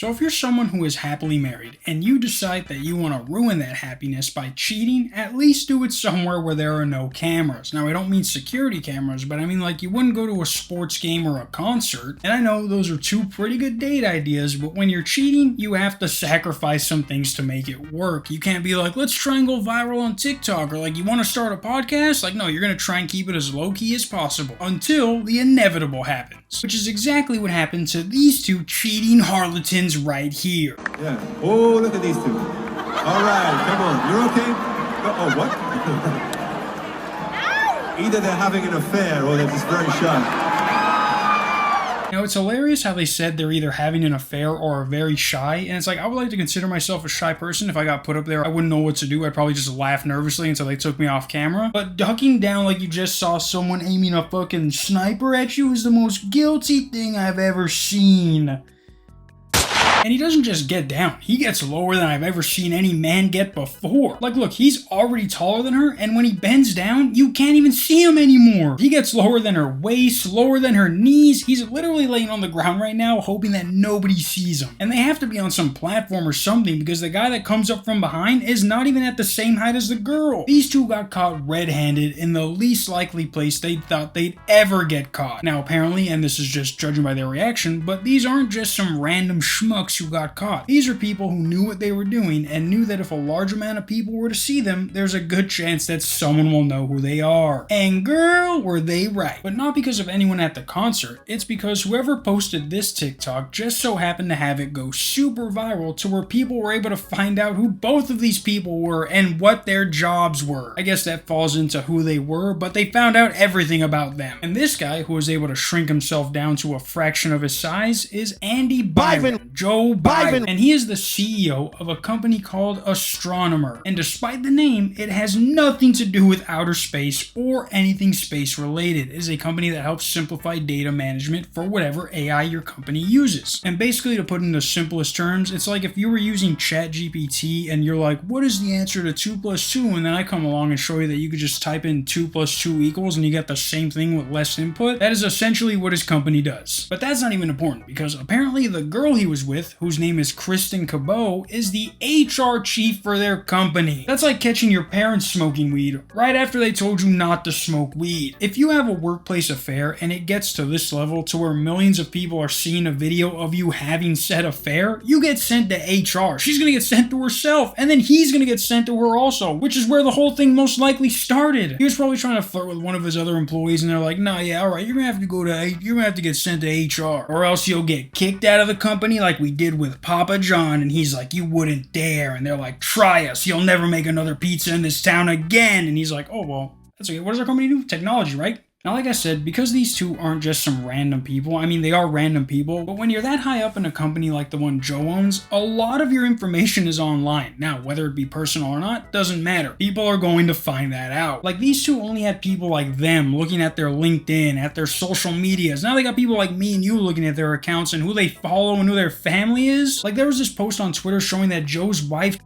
So if you're someone who is happily married and you decide that you want to ruin that happiness by cheating, at least do it somewhere where there are no cameras. Now I don't mean security cameras, but I mean like you wouldn't go to a sports game or a concert. And I know those are two pretty good date ideas, but when you're cheating, you have to sacrifice some things to make it work. You can't be like, let's try and go viral on TikTok, or like, you want to start a podcast? Like, no, you're going to try and keep it as low-key as possible until the inevitable happens, which is exactly what happened to these two cheating harlequins right here. Yeah. Oh, look at these two. All right, come on. You're okay? Oh, what? Either they're having an affair or they're just very shy. Now, it's hilarious how they said they're either having an affair or are very shy, and it's like, I would like to consider myself a shy person. If I got put up there, I wouldn't know what to do. I'd probably just laugh nervously until they took me off camera. But ducking down like you just saw someone aiming a fucking sniper at you is the most guilty thing I've ever seen. And he doesn't just get down, he gets lower than I've ever seen any man get before. Like, look, he's already taller than her, and when he bends down, you can't even see him anymore. He gets lower than her waist, lower than her knees. He's literally laying on the ground right now, hoping that nobody sees him. And they have to be on some platform or something, because the guy that comes up from behind is not even at the same height as the girl. These two got caught red-handed in the least likely place they thought they'd ever get caught. Now, apparently, and this is just judging by their reaction, but these aren't just some random schmucks who got caught. These are people who knew what they were doing and knew that if a large amount of people were to see them, there's a good chance that someone will know who they are. And girl, were they right. But not because of anyone at the concert, it's because whoever posted this TikTok just so happened to have it go super viral to where people were able to find out who both of these people were and what their jobs were. I guess that falls into who they were, but they found out everything about them. And this guy, who was able to shrink himself down to a fraction of his size, is Andy Byron, Joe Biden. And he is the CEO of a company called Astronomer. And despite the name, it has nothing to do with outer space or anything space related. It is a company that helps simplify data management for whatever AI your company uses. And basically, to put it in the simplest terms, it's like if you were using ChatGPT and you're like, what is the answer to 2 + 2? And then I come along and show you that you could just type in 2 + 2 equals and you get the same thing with less input. That is essentially what his company does. But that's not even important, because apparently the girl he was with, whose name is Kristen Cabot, is the HR chief for their company. That's like catching your parents smoking weed right after they told you not to smoke weed. If you have a workplace affair and it gets to this level to where millions of people are seeing a video of you having said affair, you get sent to HR. She's gonna get sent to herself, and then he's gonna get sent to her also, which is where the whole thing most likely started. He was probably trying to flirt with one of his other employees, and they're like, nah, yeah, alright, you're gonna have to get sent to HR, or else you'll get kicked out of the company like we did with Papa John. And he's like, you wouldn't dare. And they're like, try us, you'll never make another pizza in this town again. And he's like, oh, well, that's okay. What does our company do? Technology, right? Now, like I said, because these two aren't just some random people, I mean, they are random people, but when you're that high up in a company like the one Joe owns, a lot of your information is online. Now, whether it be personal or not, doesn't matter. People are going to find that out. Like, these two only had people like them looking at their LinkedIn, at their social medias. Now they got people like me and you looking at their accounts and who they follow and who their family is. Like, there was this post on Twitter showing that Joe's wife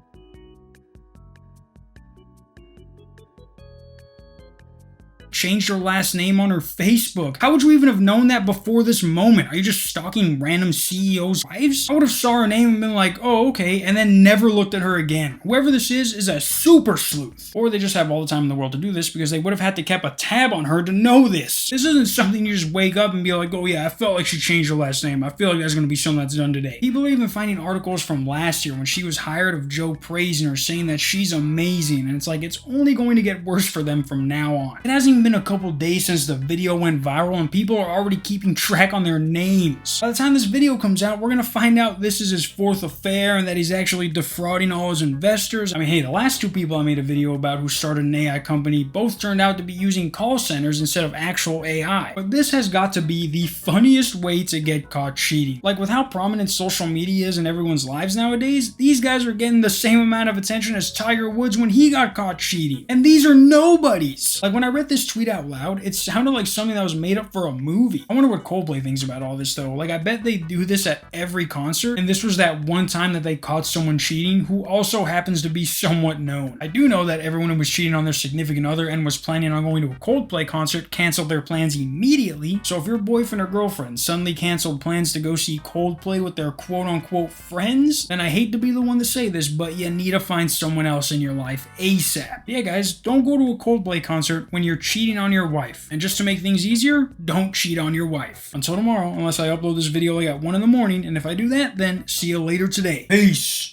changed her last name on her Facebook. How would you even have known that before this moment? Are you just stalking random CEOs' wives? I would have saw her name and been like, oh, okay, and then never looked at her again. Whoever this is a super sleuth. Or they just have all the time in the world to do this, because they would have had to keep a tab on her to know this. This isn't something you just wake up and be like, oh yeah, I felt like she changed her last name. I feel like that's going to be something that's done today. People are even finding articles from last year when she was hired of Joe praising her, saying that she's amazing, and it's like, it's only going to get worse for them from now on. It hasn't even been a couple days since the video went viral and people are already keeping track on their names. By the time this video comes out, we're gonna find out this is his 4th affair and that he's actually defrauding all his investors. I mean, hey, the last two people I made a video about who started an AI company both turned out to be using call centers instead of actual AI. But this has got to be the funniest way to get caught cheating. Like, with how prominent social media is in everyone's lives nowadays, these guys are getting the same amount of attention as Tiger Woods when he got caught cheating. And these are nobodies. Like, when I read this tweet out loud, it sounded like something that was made up for a movie. I wonder what Coldplay thinks about all this though. Like, I bet they do this at every concert, and this was that one time that they caught someone cheating who also happens to be somewhat known. I do know that everyone who was cheating on their significant other and was planning on going to a Coldplay concert canceled their plans immediately. So if your boyfriend or girlfriend suddenly canceled plans to go see Coldplay with their quote-unquote friends, then I hate to be the one to say this, but you need to find someone else in your life ASAP. Yeah guys, don't go to a Coldplay concert when you're cheating on your wife. And just to make things easier, don't cheat on your wife. Until tomorrow, unless I upload this video like at 1 in the morning, and if I do that, then see you later today. Peace!